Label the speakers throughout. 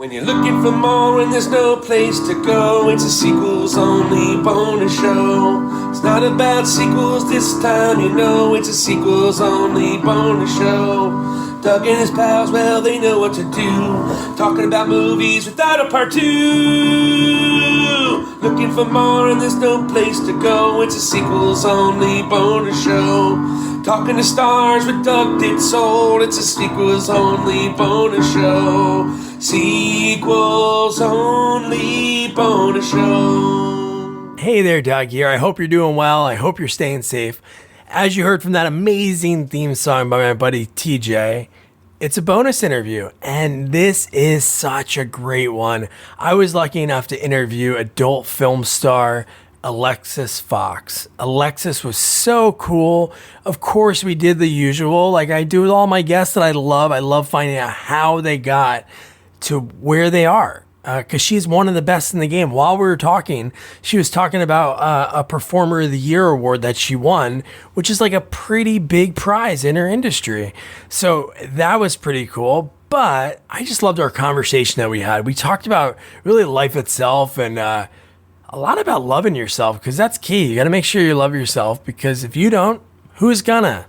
Speaker 1: When you're looking for more and there's no place to go, it's a sequels only bonus show. It's not about sequels this time, you know, it's a sequels only bonus show. Doug and his pals, well, they know what to do, talking about movies without a part two. Looking for more and there's no place to go, it's a sequels only bonus show. Talking to stars with Doug Ditsold, it's a sequels only bonus show. Sequels only bonus show.
Speaker 2: Hey there, Doug here. I hope you're doing well. I hope you're staying safe. As you heard from that amazing theme song by my buddy TJ, it's a bonus interview, and this is such a great one. I was lucky enough to interview adult film star Alexis Fawx. Alexis was so cool. Of course, we did the usual, like I do with all my guests that I love. I love finding out how they got to where they are, because she's one of the best in the game. While we were talking, she was talking about a Performer of the Year award that she won, which is like a pretty big prize in her industry. So that was pretty cool. But I just loved our conversation that we had. We talked about really life itself and a lot about loving yourself, because that's key. You got to make sure you love yourself, because if you don't, who's gonna?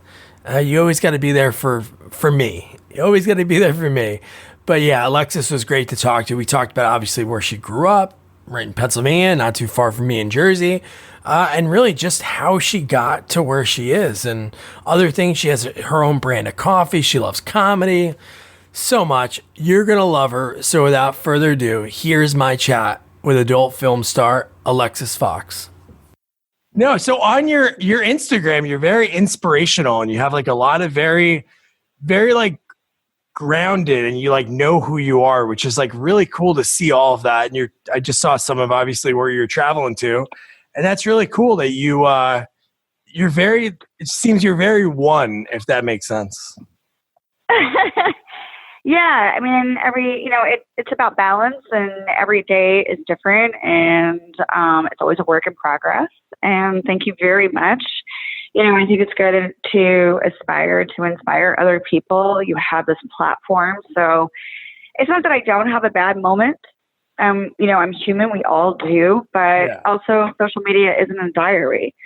Speaker 2: You always got to be there for me. You always got to be there for me. But yeah, Alexis was great to talk to. We talked about obviously where she grew up, right in Pennsylvania, not too far from me in Jersey, and really just how she got to where she is and other things. She has her own brand of coffee. She loves comedy so much. You're going to love her. So without further ado, here's my chat with adult film star Alexis Fawx. No, so on your Instagram, you're very inspirational, and you have like a lot of very, very like grounded, and you like know who you are, which is like really cool to see all of that. And I just saw some of obviously where you're traveling to, and that's really cool that you're very, it seems you're very one, if that makes sense.
Speaker 3: Yeah, I mean, it's about balance, and every day is different, and it's always a work in progress. And thank you very much. I think it's good to aspire to inspire other people. You have this platform. So it's not that I don't have a bad moment. I'm human. We all do. But also social media isn't a diary.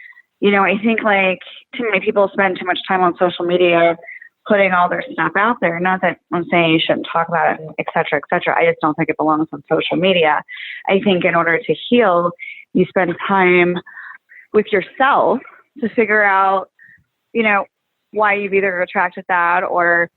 Speaker 3: I think like too many people spend too much time on social media putting all their stuff out there. Not that I'm saying you shouldn't talk about it, et cetera, et cetera. I just don't think it belongs on social media. I think in order to heal, you spend time with yourself to figure out, why you've either attracted that or,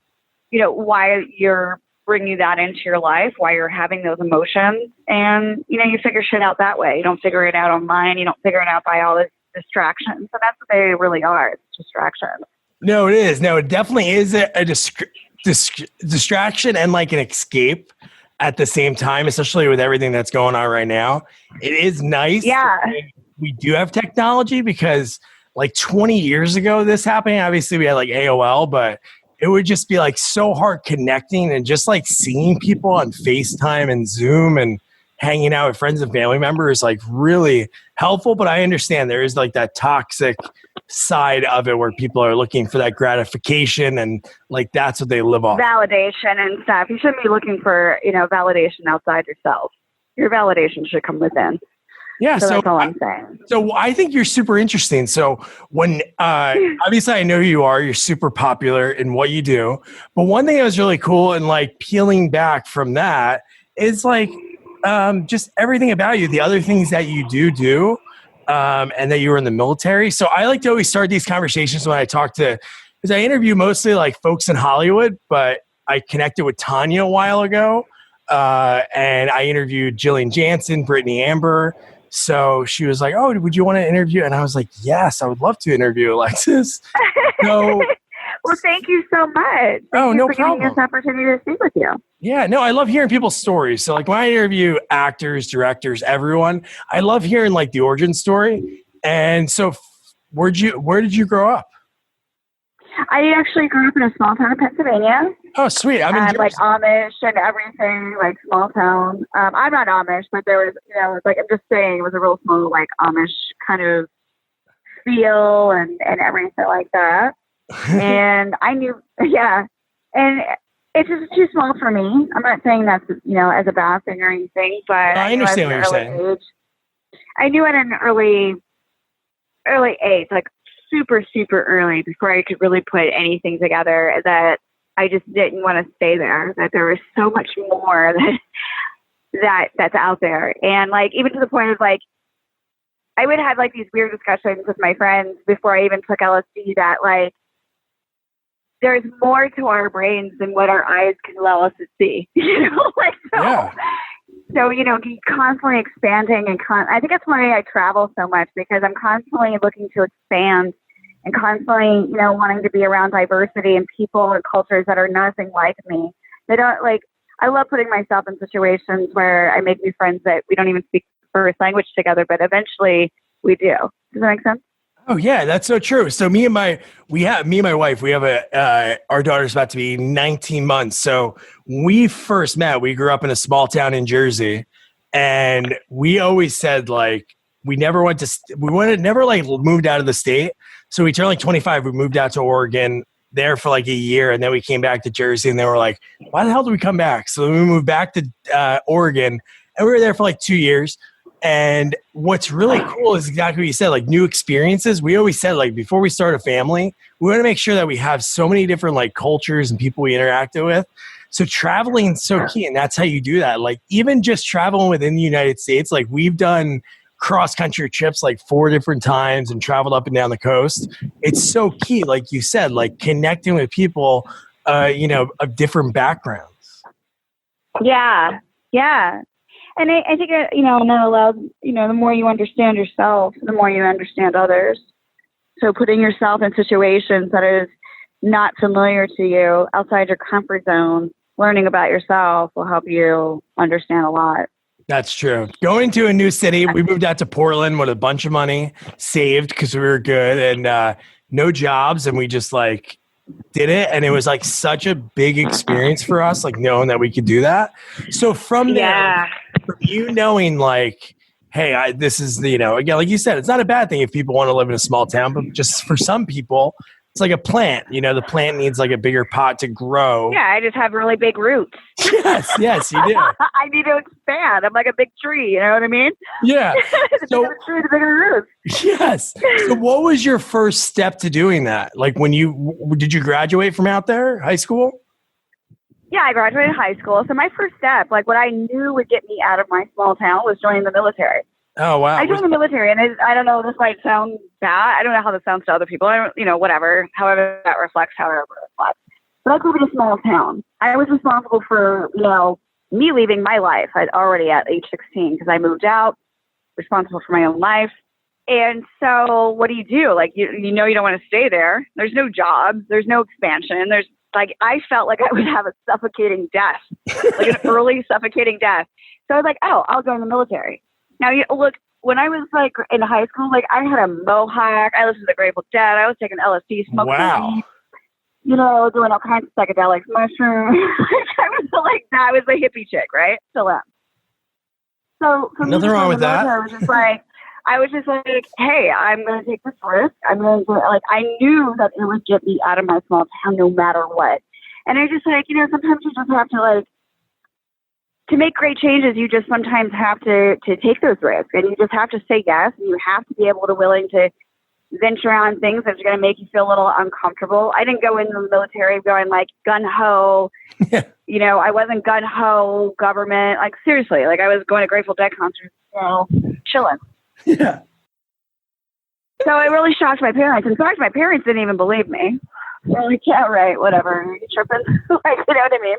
Speaker 3: why you're bringing that into your life, why you're having those emotions. And, you figure shit out that way. You don't figure it out online. You don't figure it out by all the distractions. So that's what they really are. It's distractions.
Speaker 2: No, it is. No, it definitely is a distraction and like an escape at the same time, especially with everything that's going on right now. It is nice.
Speaker 3: Yeah.
Speaker 2: We do have technology, because like 20 years ago, this happening, obviously we had like AOL, but it would just be like so hard connecting and just like seeing people on FaceTime and Zoom and hanging out with friends and family members, like really helpful. But I understand there is like that toxic side of it where people are looking for that gratification, and like that's what they live off.
Speaker 3: Validation and stuff. You shouldn't be looking for, validation outside yourself. Your validation should come within.
Speaker 2: Yeah,
Speaker 3: so that's all I'm saying.
Speaker 2: So I think you're super interesting. So when obviously I know who you are, you're super popular in what you do. But one thing that was really cool, and like peeling back from that, is like just everything about you, the other things that you do, and that you were in the military. So I like to always start these conversations when I talk to, because I interview mostly like folks in Hollywood, but I connected with Tanya a while ago, and I interviewed Jillian Jansen, Brittany Amber. So she was like, "Oh, would you want to interview?" And I was like, "Yes, I would love to interview Alexis." So,
Speaker 3: well, thank you so much.
Speaker 2: Thank you
Speaker 3: for giving me this opportunity to speak with you.
Speaker 2: Yeah, no, I love hearing people's stories. So like when I interview actors, directors, everyone, I love hearing like the origin story. And so where did you grow up?
Speaker 3: I actually grew up in a small town in Pennsylvania.
Speaker 2: Oh, sweet. I'm in Jersey.
Speaker 3: Like Amish and everything, like small town. I'm not Amish, but there was, like I'm just saying, it was a real small, like Amish kind of feel and everything like that. And I knew, yeah. And it's just too small for me. I'm not saying that's, as a bad thing or anything, but
Speaker 2: I understand what you're saying.
Speaker 3: I knew at an early age, like super, super early, before I could really put anything together, that I just didn't want to stay there, that there was so much more that's out there. And like, even to the point of like, I would have like these weird discussions with my friends before I even took LSD that like, there's more to our brains than what our eyes can allow us to see, like, so,
Speaker 2: Yeah.
Speaker 3: So, constantly expanding I think that's why I travel so much, because I'm constantly looking to expand and constantly, wanting to be around diversity and people and cultures that are nothing like me. They don't like, I love putting myself in situations where I make new friends that we don't even speak first language together, but eventually we do. Does that make sense?
Speaker 2: Oh yeah, that's so true. So me and my wife, we have our daughter's about to be 19 months. So when we first met, we grew up in a small town in Jersey, and we always said like we never never like moved out of the state. So we turned like 25. We moved out to Oregon there for like a year, and then we came back to Jersey, and they were like, "Why the hell did we come back?" So we moved back to Oregon, and we were there for like 2 years. And what's really cool is exactly what you said, like new experiences. We always said, like, before we start a family, we want to make sure that we have so many different like cultures and people we interact with. So traveling is so key. And that's how you do that. Like even just traveling within the United States, like we've done cross country trips like 4 different times and traveled up and down the coast. It's so key. Like you said, like connecting with people, of different backgrounds.
Speaker 3: Yeah. Yeah. And I think, that allows, the more you understand yourself, the more you understand others. So putting yourself in situations that is not familiar to you, outside your comfort zone, learning about yourself will help you understand a lot.
Speaker 2: That's true. Going to a new city, we moved out to Portland with a bunch of money saved because we were good and no jobs. And we just like did it. And it was like such a big experience for us, like knowing that we could do that. So from there, from you knowing like, hey, this is again, like you said, it's not a bad thing if people want to live in a small town, but just for some people, it's like a plant. The plant needs like a bigger pot to grow.
Speaker 3: Yeah, I just have really big roots.
Speaker 2: Yes, you do.
Speaker 3: I need to expand. I'm like a big tree, you know what I mean?
Speaker 2: Yeah.
Speaker 3: The bigger the tree, the bigger roots.
Speaker 2: Yes. So what was your first step to doing that? Like did you graduate from out there, high school?
Speaker 3: Yeah, I graduated high school. So my first step, like what I knew would get me out of my small town, was joining the military.
Speaker 2: Oh, wow.
Speaker 3: I joined the military, and I don't know, this might sound bad. I don't know how this sounds to other people. I don't, whatever, however that reflects, however it reflects. But I grew up in a small town. I was responsible for, me leaving my life already at age 16, because I moved out, responsible for my own life. And so what do you do? Like, you don't want to stay there. There's no jobs. There's no expansion. There's like, I felt like I would have a suffocating death, like an early suffocating death. So I was like, oh, I'll join the military. Now, look, when I was like in high school, like I had a mohawk. I listened to the Grateful Dead. I was taking LSD, smoking weed, doing all kinds of psychedelics, mushrooms. I was a hippie chick, right? Still am. So
Speaker 2: nothing wrong with that.
Speaker 3: I was just like, hey, I'm going to take this risk. I'm going to I knew that it would get me out of my small town no matter what. And I just sometimes you just have to to make great changes, you just sometimes have to take those risks, and you just have to say yes, and you have to be willing to venture on things that's going to make you feel a little uncomfortable. I didn't go in the military going like gun-ho. I wasn't gun-ho government. Like seriously, like I was going to Grateful Dead concerts, chilling.
Speaker 2: Yeah.
Speaker 3: So it really shocked my parents. In fact, my parents didn't even believe me. They're like, yeah, right, whatever. You're tripping. You know what I mean?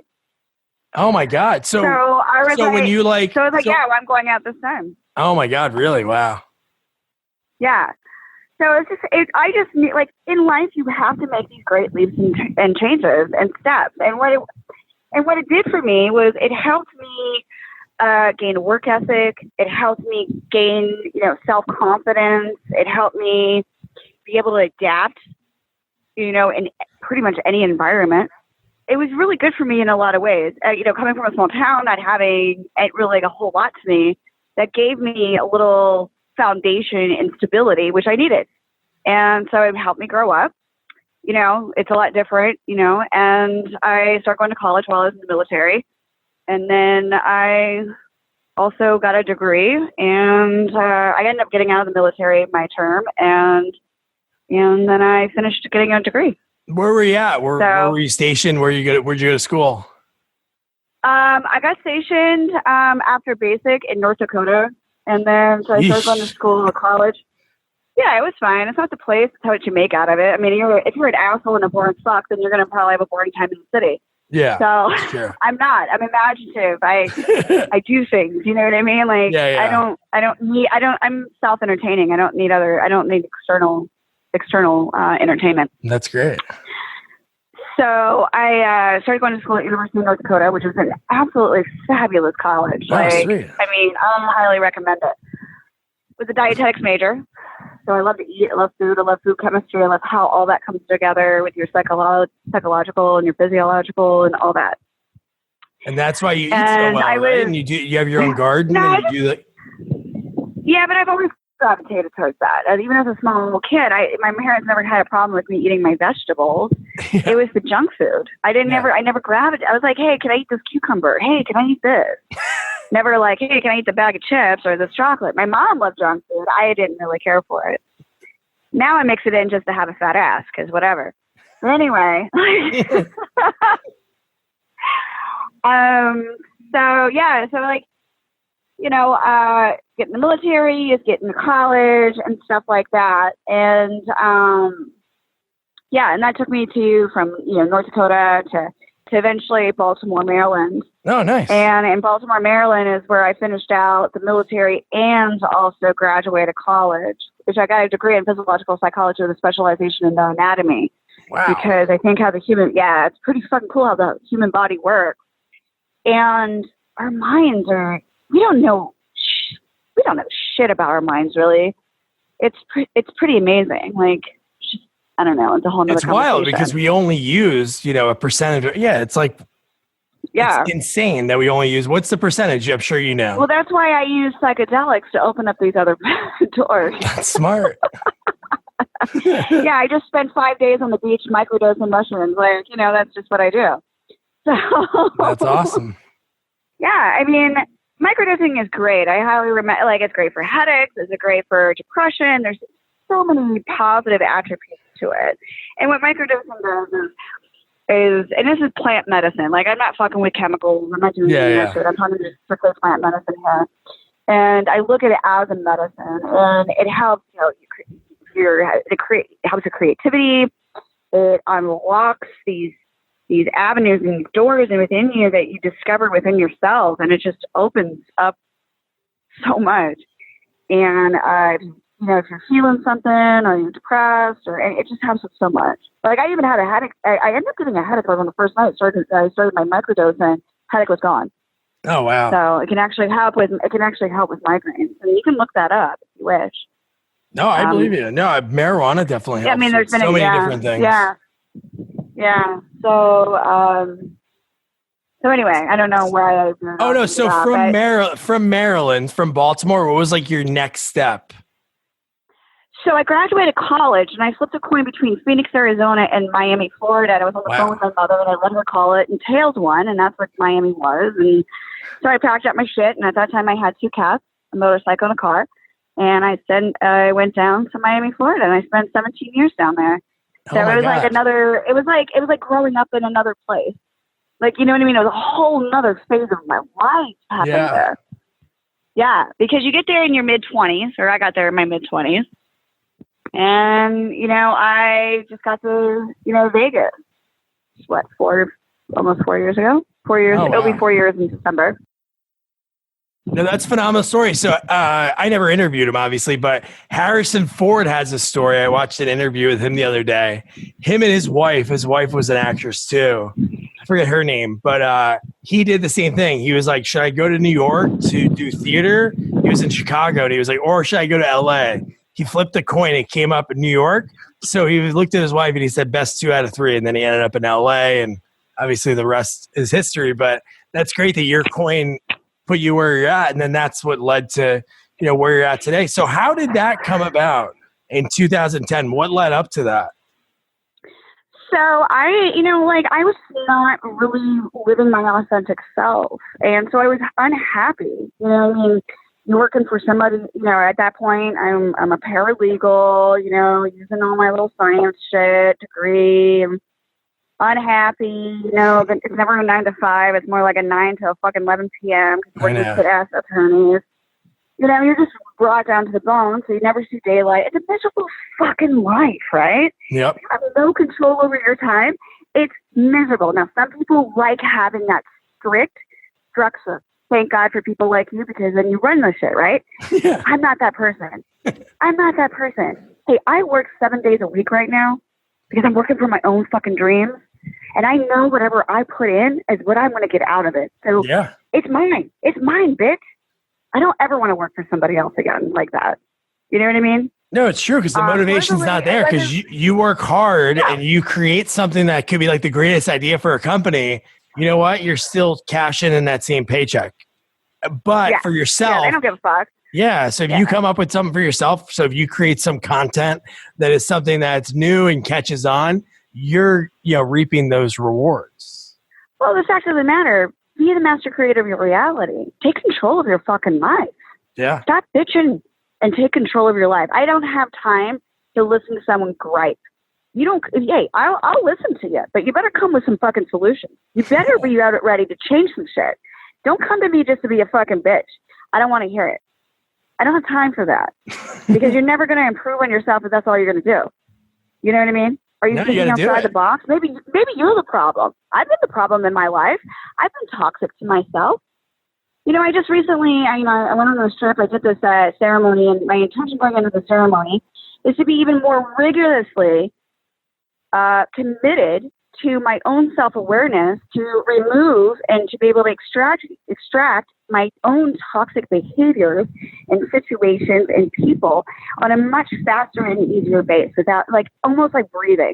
Speaker 2: Oh my God. So
Speaker 3: I was
Speaker 2: when you
Speaker 3: yeah, I'm going out this time.
Speaker 2: Oh my God, really? Wow.
Speaker 3: Yeah. So I just knew, like in life, you have to make these great leaps and changes and steps. And what it did for me was it helped me gain work ethic. It helped me gain, self-confidence. It helped me be able to adapt, in pretty much any environment. It was really good for me in a lot of ways. Coming from a small town, not having really a whole lot to me, that gave me a little foundation and stability, which I needed. And so it helped me grow up. it's a lot different, and I started going to college while I was in the military. And then I also got a degree, and I ended up getting out of the military my term, and then I finished getting a degree.
Speaker 2: Where were you at? Where were you stationed? Where'd you go to school?
Speaker 3: I got stationed after basic in North Dakota, and then so I started going to school or college. Yeah, it was fine. It's not the place; it's what you make out of it. I mean, if you're an asshole and a boring fuck, then you're gonna probably have a boring time in the city.
Speaker 2: Yeah.
Speaker 3: So
Speaker 2: sure.
Speaker 3: I'm not. I'm imaginative. I do things. You know what I mean? Like I'm self-entertaining. I don't need external entertainment.
Speaker 2: That's great.
Speaker 3: So I started going to school at University of North Dakota, which is an absolutely fabulous college.
Speaker 2: Oh, sweet.
Speaker 3: I mean, I highly recommend it. It was a dietetics major. So I love to eat. I love food. I love food chemistry. I love how all that comes together with your psychological and your physiological and all that.
Speaker 2: And that's why you eat so well, right? And you have your own garden.
Speaker 3: Yeah, but I've always gravitated towards that. And even as a small little kid, my parents never had a problem with me eating my vegetables. Yeah. It was the junk food. I never gravitated. I was like, hey, can I eat this cucumber? Hey, can I eat this? Never like, hey, can I eat the bag of chips or this chocolate? My mom loved junk food. I didn't really care for it. Now I mix it in just to have a fat ass, because whatever. But anyway. Get in the military, is getting to college and stuff like that. And, and that took me from North Dakota to eventually Baltimore, Maryland.
Speaker 2: Oh, nice.
Speaker 3: And in Baltimore, Maryland is where I finished out the military and also graduated college, which I got a degree in physiological psychology with a specialization in anatomy.
Speaker 2: Wow.
Speaker 3: Because I think how it's pretty fucking cool how the human body works. And our minds we don't know shit about our minds, really. It's pretty amazing. Like, I don't know. It's a whole nother conversation. It's
Speaker 2: wild because we only use, a percentage. It's like, it's insane that we only use. What's the percentage? I'm sure you know.
Speaker 3: Well, that's why I use psychedelics to open up these other doors.
Speaker 2: That's smart.
Speaker 3: Yeah, I just spent 5 days on the beach microdosing mushrooms. Like, that's just what I do. So
Speaker 2: that's awesome.
Speaker 3: Yeah, I mean, microdosing is great. I highly recommend. Like, it's great for headaches. It's great for depression. There's so many positive attributes to it. And what microdosing does is, and this is plant medicine. Like, I'm not fucking with chemicals. I'm not doing that shit. I'm talking just strictly plant medicine here. And I look at it as a medicine, and it helps. It helps with creativity. It unlocks these avenues and these doors and within you that you discover within yourself, and it just opens up so much. And if you're feeling something or you're depressed, it just helps with so much. Like, I even had a headache. I ended up getting a headache on the first night I started my microdosing. Headache was gone.
Speaker 2: Oh wow!
Speaker 3: So it can actually help with migraines, and you can look that up if you wish.
Speaker 2: No, I believe you. No, marijuana definitely helps.
Speaker 3: Yeah, I mean, there's been
Speaker 2: so many different things.
Speaker 3: Yeah. So anyway, I don't know why I.
Speaker 2: Oh no! So from Maryland, from Baltimore, what was like your next step?
Speaker 3: So I graduated college, and I flipped a coin between Phoenix, Arizona, and Miami, Florida. And I was on the phone with my mother, and I let her call it, and tails won, and that's what Miami was. And so I packed up my shit, and at that time I had 2 cats, a motorcycle, and a car. And I went down to Miami, Florida, and I spent 17 years down there. So it was like it was like growing up in another place. Like, you know what I mean? It was a whole nother phase of my life happened there. Yeah, because you get there in your mid-20s, or I got there in my mid-20s. And, I just got to, Vegas. Almost 4 years ago? 4 years. Oh, wow. It'll be 4 years in December.
Speaker 2: No, that's a phenomenal story. So I never interviewed him, obviously, but Harrison Ford has a story. I watched an interview with him the other day. Him and his wife was an actress too. I forget her name, but he did the same thing. He was like, should I go to New York to do theater? He was in Chicago, and he was like, or should I go to LA? He flipped the coin. It came up in New York. So he looked at his wife and he said, best 2 out of 3. And then he ended up in LA, and obviously the rest is history. But that's great that your coin put you where you're at. And then that's what led to, where you're at today. So how did that come about in 2010? What led up to that?
Speaker 3: So I was not really living my authentic self. And so I was unhappy. You're working for somebody, at that point, I'm a paralegal, using all my little science shit, degree. I'm unhappy, but it's never a 9 to 5. It's more like a 9 to fucking 11 p.m. because we're just ass attorneys. You're just brought down to the bone, so you never see daylight. It's a miserable fucking life, right?
Speaker 2: Yep.
Speaker 3: You have no control over your time. It's miserable. Now, some people like having that strict structure. Thank God for people like you, because then you run the shit, right?
Speaker 2: Yeah.
Speaker 3: I'm not that person. Hey, I work 7 days a week right now because I'm working for my own fucking dreams. And I know whatever I put in is what I'm going to get out of it. So It's mine. It's mine, bitch. I don't ever want to work for somebody else again like that. You know what I mean?
Speaker 2: No, it's true, because the motivation's not there, because you work hard and you create something that could be like the greatest idea for a company. You know what? You're still cashing in that same paycheck. But for yourself,
Speaker 3: I don't give a fuck.
Speaker 2: Yeah. So if you come up with something for yourself, so if you create some content that is something that's new and catches on, you're reaping those rewards.
Speaker 3: Well, the fact of the matter, be the master creator of your reality. Take control of your fucking life.
Speaker 2: Yeah.
Speaker 3: Stop bitching and take control of your life. I don't have time to listen to someone gripe. I'll listen to you, but you better come with some fucking solutions. You better be ready to change some shit. Don't come to me just to be a fucking bitch. I don't want to hear it. I don't have time for that, because you're never going to improve on yourself if that's all you're going to do. You know what I mean? Are you thinking outside the box? Maybe you're the problem. I've been the problem in my life. I've been toxic to myself. I just recently, I went on this trip. I did this ceremony, and my intention going into the ceremony is to be even more rigorously committed to my own self-awareness, to remove and to be able to extract my own toxic behaviors and situations and people on a much faster and easier base, without almost like breathing.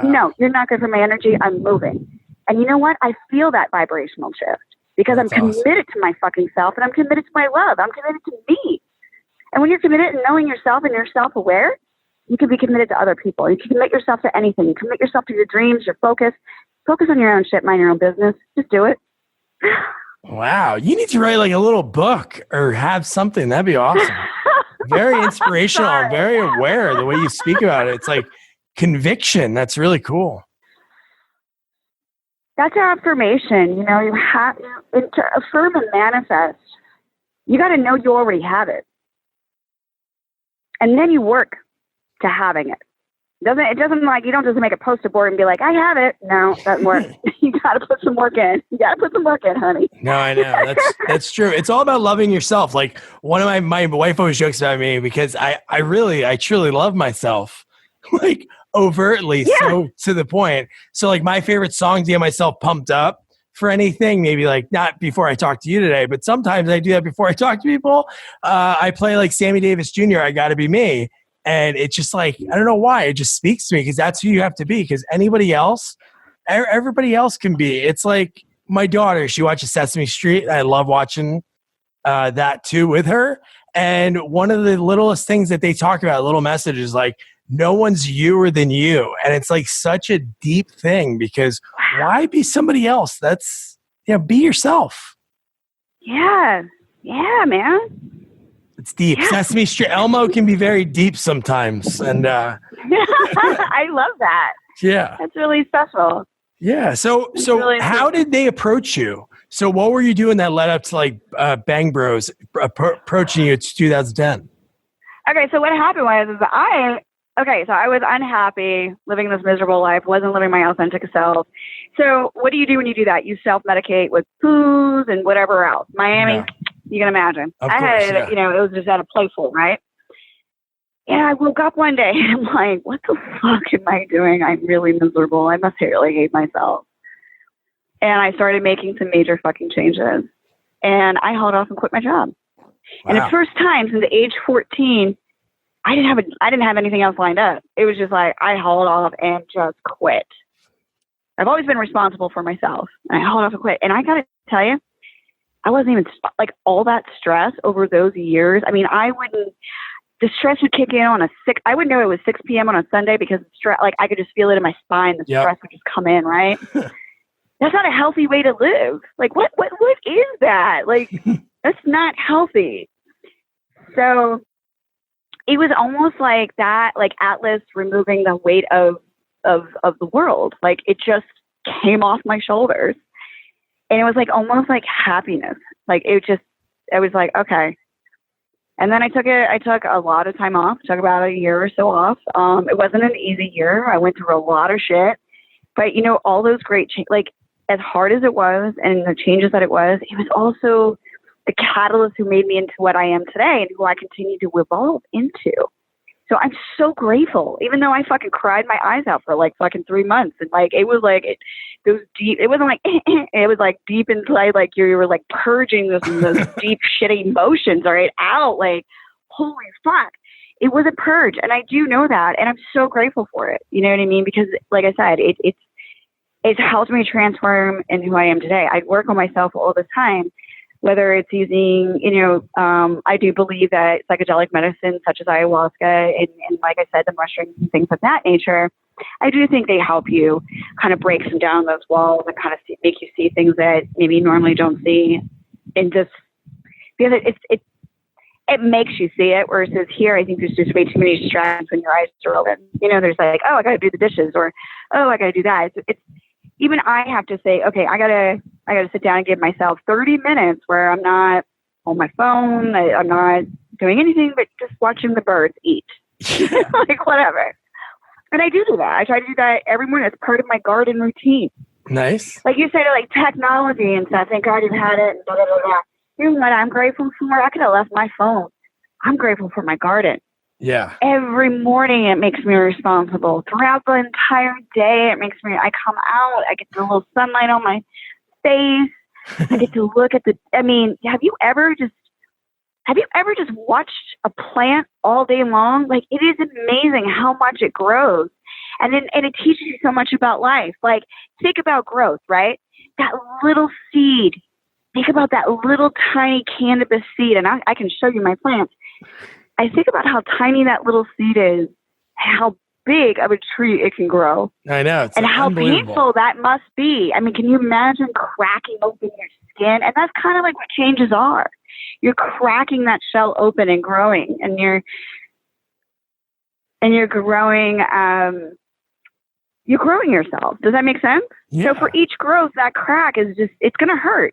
Speaker 3: No, you're not good for my energy. I'm moving. And you know what? I feel that vibrational shift because I'm committed to my fucking self, and I'm committed to my love. I'm committed to me. And when you're committed and knowing yourself and you're self-aware, you can be committed to other people. You can commit yourself to anything. You commit yourself to your dreams, your focus. Focus on your own shit, mind your own business. Just do it.
Speaker 2: Wow. You need to write like a little book or have something. That'd be awesome. Very inspirational. I'm very aware of the way you speak about it. It's like conviction. That's really cool.
Speaker 3: That's your affirmation. You have to affirm and manifest. You got to know you already have it. And then you work to having it. It doesn't like, you don't just make a poster board and be like, I have it. No, that doesn't work. You got to put some work in. You got to put some work in, honey.
Speaker 2: No, I know. That's true. It's all about loving yourself. Like one of my wife always jokes about me because I truly love myself, like overtly. Yeah. So to the point. So like my favorite song to get myself pumped up for anything, maybe like not before I talk to you today, but sometimes I do that before I talk to people. I play like Sammy Davis Jr. I Gotta Be Me. And it's just like, I don't know why, it just speaks to me because that's who you have to be. Because anybody else, everybody else can be. It's like my daughter, she watches Sesame Street. I love watching that too with her. And one of the littlest things that they talk about, little messages like, no one's youer than you. And it's like such a deep thing because why be somebody else? That's, be yourself.
Speaker 3: Yeah. Yeah, man.
Speaker 2: It's deep. Yeah. Sesame Street. Elmo can be very deep sometimes. And
Speaker 3: I love that.
Speaker 2: Yeah.
Speaker 3: That's really special.
Speaker 2: Yeah. So really how did they approach you? So what were you doing that led up to like Bang Bros approaching you in 2010?
Speaker 3: Okay. So what happened was I was unhappy living this miserable life, wasn't living my authentic self. So what do you do when you do that? You self-medicate with booze and whatever else. Miami. Yeah. You can imagine. It was just out of playful, right? And I woke up one day and I'm like, what the fuck am I doing? I'm really miserable. I must really hate myself. And I started making some major fucking changes. And I hauled off and quit my job. Wow. And the first time since age 14, I didn't have anything else lined up. It was just like, I hauled off and just quit. I've always been responsible for myself. And I hauled off and quit. And I got to tell you, I wasn't even like all that stress over those years. I mean, the stress would kick in on I would know it was 6 p.m. on a Sunday because the stress, like I could just feel it in my spine. The stress would just come in, right? That's not a healthy way to live. Like, what is that? Like, that's not healthy. So it was almost like that, like Atlas removing the weight of the world. Like, it just came off my shoulders. And it was like almost like happiness. Like, I was like, okay. And then I took a lot of time off, took about a year or so off. It wasn't an easy year. I went through a lot of shit. But, you know, all those great like, as hard as it was and the changes that it was also the catalyst who made me into what I am today and who I continue to evolve into. So I'm so grateful, even though I fucking cried my eyes out for like fucking 3 months. And like, it was like, it was deep. It wasn't like, it was like deep inside, like you were like purging those deep shitty emotions right out. Like, holy fuck. It was a purge. And I do know that. And I'm so grateful for it. You know what I mean? Because like I said, it's helped me transform into who I am today. I work on myself all the time, whether it's using, you know, I do believe that psychedelic medicine such as ayahuasca and like I said, the mushrooms and things of that nature, I do think they help you kind of break some down those walls and kind of make you see things that maybe you normally don't see. And just because it makes you see it, whereas here, I think there's just way too many distractions when your eyes are open. You know, there's like, oh, I got to do the dishes, or, oh, I got to do that. It's even I have to say, okay, I gotta sit down and give myself 30 minutes where I'm not on my phone. I'm not doing anything but just watching the birds eat, like whatever. And I do that. I try to do that every morning. It's part of my garden routine.
Speaker 2: Nice.
Speaker 3: Like you said, like technology and stuff. Thank God you've had it. And blah, blah, blah, blah. You know what I'm grateful for? I could have left my phone. I'm grateful for my garden.
Speaker 2: Yeah.
Speaker 3: Every morning it makes me responsible. Throughout the entire day, I come out, I get a little sunlight on my face. I get to look at have you ever just watched a plant all day long? Like, it is amazing how much it grows. And it teaches you so much about life. Like, think about growth, right? That little seed. Think about that little tiny cannabis seed. And I can show you my plants. I think about how tiny that little seed is, and how big of a tree it can grow.
Speaker 2: I know.
Speaker 3: And how painful that must be. I mean, can you imagine cracking open your skin? And that's kind of like what changes are. You're cracking that shell open and growing, and you're growing, you're growing yourself. Does that make sense?
Speaker 2: Yeah.
Speaker 3: So for each growth, that crack is it's going to hurt.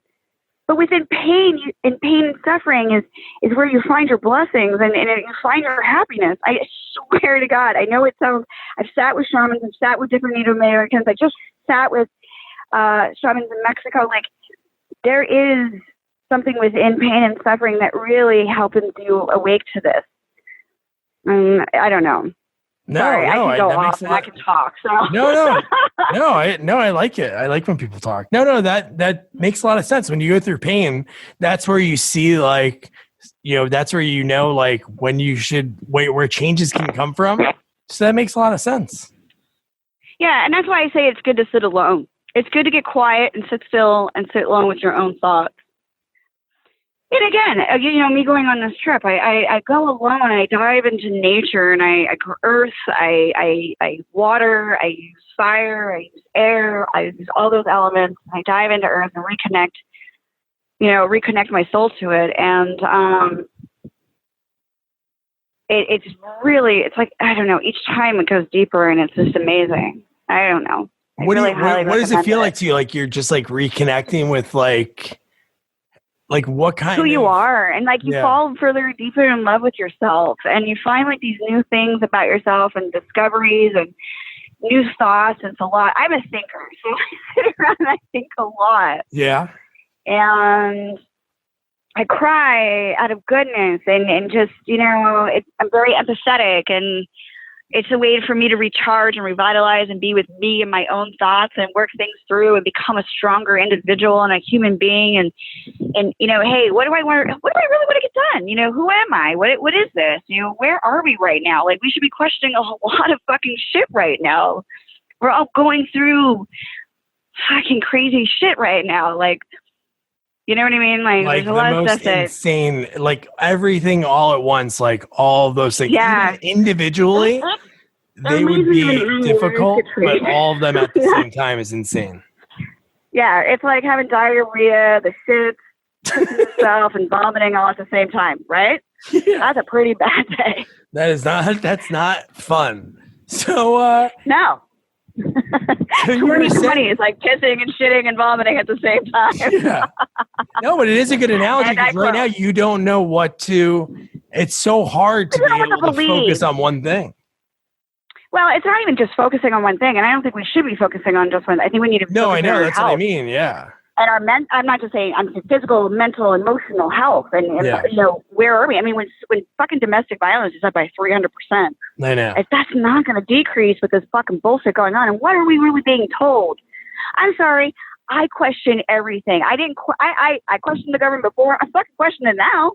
Speaker 3: But within pain, pain and suffering is where you find your blessings and you find your happiness. I swear to God, I know it sounds, I've sat with shamans, I've sat with different Native Americans, I just sat with shamans in Mexico. Like, there is something within pain and suffering that really helps you awake to this. I don't know. Sorry, I can go off and I can talk. So
Speaker 2: No, I like it. I like when people talk. No, that makes a lot of sense. When you go through pain, that's where you see, like, you know, that's where you know, like, when you should wait, where changes can come from. So that makes a lot of sense.
Speaker 3: Yeah, and that's why I say it's good to sit alone. It's good to get quiet and sit still and sit alone with your own thoughts. And again, you know, me going on this trip, I go alone, I dive into nature, and I earth, I water, I use fire, I use air, I use all those elements. I dive into earth and reconnect my soul to it. And it's really, it's like, I don't know, each time it goes deeper, and it's just amazing. I don't know.
Speaker 2: What does it feel like to you? Like, you're just like reconnecting with like what kind
Speaker 3: who you are, and like you fall further deeper in love with yourself, and you find like these new things about yourself and discoveries and new thoughts. It's a lot. I'm a thinker, so I sit around and I think a lot.
Speaker 2: Yeah.
Speaker 3: And I cry out of goodness and just, you know, I'm very empathetic, and it's a way for me to recharge and revitalize and be with me and my own thoughts and work things through and become a stronger individual and a human being. And you know, hey, what do I really want to get done? You know, who am I? What is this? You know, where are we right now? Like, we should be questioning a lot of fucking shit right now. We're all going through fucking crazy shit right now. Like, You know what I mean? Like
Speaker 2: Like
Speaker 3: there's a
Speaker 2: the
Speaker 3: lot of
Speaker 2: most
Speaker 3: stuff that,
Speaker 2: insane, like everything all at once, like all of those things,
Speaker 3: yeah.
Speaker 2: even individually,
Speaker 3: It
Speaker 2: they
Speaker 3: leaves
Speaker 2: would
Speaker 3: me even
Speaker 2: be
Speaker 3: angrier,
Speaker 2: difficult, but
Speaker 3: Katrina.
Speaker 2: all of them at the
Speaker 3: Yeah.
Speaker 2: same time is insane.
Speaker 3: Yeah, it's like having diarrhea, the shit, pissing yourself, and vomiting all at the same time, right?
Speaker 2: Yeah.
Speaker 3: That's a pretty bad day.
Speaker 2: That's not fun. So,
Speaker 3: No.
Speaker 2: so you were
Speaker 3: 2020
Speaker 2: saying,
Speaker 3: is like pissing and shitting and vomiting at the same time.
Speaker 2: yeah. No, but it is a good analogy
Speaker 3: And I
Speaker 2: because right now
Speaker 3: quote,
Speaker 2: you don't know what to. It's so hard to
Speaker 3: I
Speaker 2: be
Speaker 3: don't know
Speaker 2: able
Speaker 3: what
Speaker 2: to
Speaker 3: to
Speaker 2: focus
Speaker 3: believe.
Speaker 2: on one thing.
Speaker 3: Well, it's not even just focusing on one thing, and I don't think we should be focusing on just one. I think we need to
Speaker 2: No, I
Speaker 3: focus on
Speaker 2: know.
Speaker 3: our
Speaker 2: That's what I
Speaker 3: health.
Speaker 2: mean. Yeah.
Speaker 3: And I'm not just saying, I'm saying physical, mental, emotional health. And
Speaker 2: Yeah.
Speaker 3: you know, where are we? I mean, when fucking domestic violence is up by 300%,
Speaker 2: I know.
Speaker 3: if that's not going to decrease with this fucking bullshit going on, and what are we really being told? I'm sorry. I question everything. I didn't. I questioned the government before. I fucking question it now.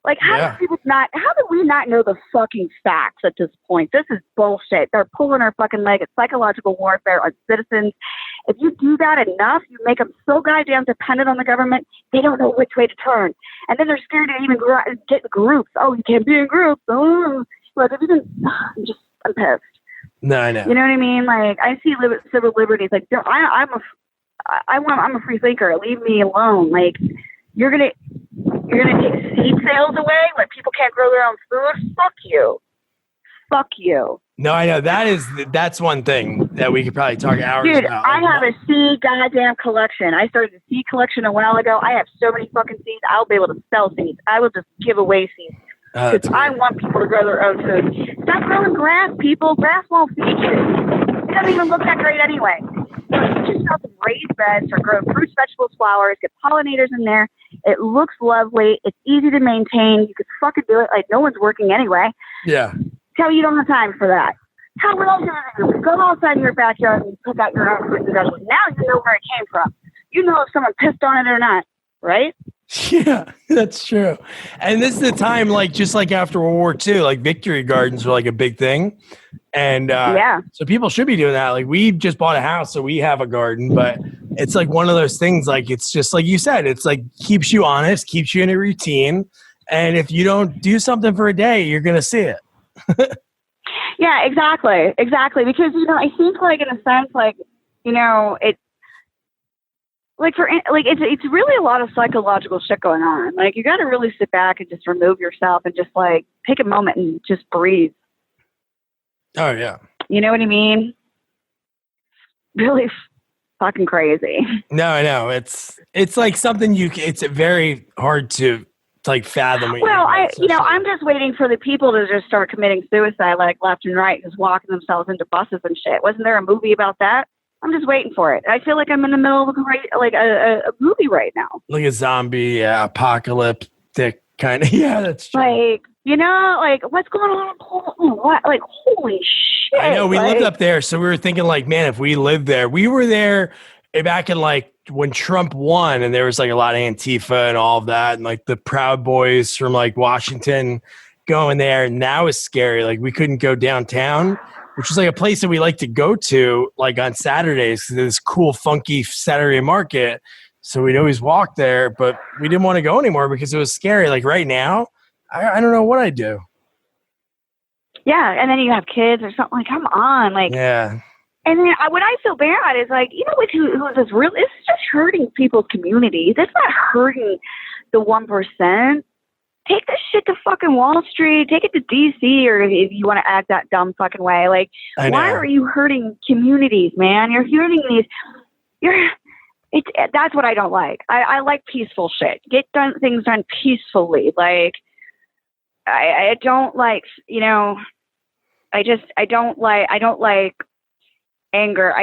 Speaker 3: Like, how
Speaker 2: Yeah.
Speaker 3: do people not? How do we not know the fucking facts at this point? This is bullshit. They're pulling our fucking leg. It's psychological warfare on citizens. If you do that enough, you make them so goddamn dependent on the government, they don't know which way to turn. And then they're scared to even get in groups. Oh, you can't be in groups. Oh, like, if you can, I'm pissed.
Speaker 2: No, I know.
Speaker 3: You know what I mean? Like, I see civil liberties. Like, I'm a free thinker. Leave me alone. Like, you're gonna take seed sales away when people can't grow their own food. Fuck you. Fuck you.
Speaker 2: No, I know. That's one thing that we could probably talk hours
Speaker 3: Dude,
Speaker 2: about.
Speaker 3: I
Speaker 2: Like,
Speaker 3: have a seed goddamn collection. I started a seed collection a while ago. I have so many fucking seeds. I'll be able to sell seeds. I will just give away seeds.
Speaker 2: that's
Speaker 3: Because I
Speaker 2: great.
Speaker 3: want people to grow their own food. Stop growing grass, people. Grass won't feed you. It doesn't even look that great anyway. So get yourself some raised beds or grow fruits, vegetables, flowers. Get pollinators in there. It looks lovely. It's easy to maintain. You could fucking do it. Like, no one's working anyway.
Speaker 2: Yeah.
Speaker 3: Tell you don't have time for that. How else are you go outside in your backyard and pick out your own fruits and vegetables? Now you know where it came from. You know if someone pissed on it or not, right?
Speaker 2: Yeah, that's true. And this is the time, like, just like after World War II, like victory gardens were like a big thing. And
Speaker 3: Yeah.
Speaker 2: so people should be doing that. Like, we just bought a house, so we have a garden, but it's like one of those things, like, it's just like you said, it's like keeps you honest, keeps you in a routine. And if you don't do something for a day, you're going to see it.
Speaker 3: Yeah, exactly. Because, you know, I think, like, in a sense, like, you know, it's really a lot of psychological shit going on. Like, you got to really sit back and just remove yourself and just, like, take a moment and just breathe.
Speaker 2: Oh, yeah.
Speaker 3: You know what I mean? Really fucking crazy.
Speaker 2: No, I know. It's like something it's very hard to like fathom.
Speaker 3: Well, I'm just waiting for the people to just start committing suicide, like left and right, just walking themselves into buses and shit. Wasn't there a movie about that? I'm just waiting for it. I feel like I'm in the middle of a movie right now.
Speaker 2: Like a zombie apocalyptic kind of. Yeah, that's true.
Speaker 3: Like, you know, like, what's going on? What? Like, holy shit.
Speaker 2: I know. We lived up there, so we were thinking, like, man, if we lived there, we were there back in like when Trump won, and there was like a lot of Antifa and all of that, and like the Proud Boys from like Washington going there, and that was scary. Like, we couldn't go downtown, which is like a place that we like to go to like on Saturdays because this cool, funky Saturday market. So we'd always walk there, but we didn't want to go anymore because it was scary. Like right now, I don't know what I'd do.
Speaker 3: Yeah, and then you have kids or something. Like, come on, like.
Speaker 2: Yeah.
Speaker 3: And then what I feel bad is, like, you know, who is this real? It's just hurting people's communities. It's not hurting the 1%. Take this shit to fucking Wall Street. Take it to D.C. or if you want to act that dumb fucking way. Like, why are you hurting communities, man? You're hurting these. That's what I don't like. I like peaceful shit. Get things done peacefully. Like, I don't like, you know, I don't like anger.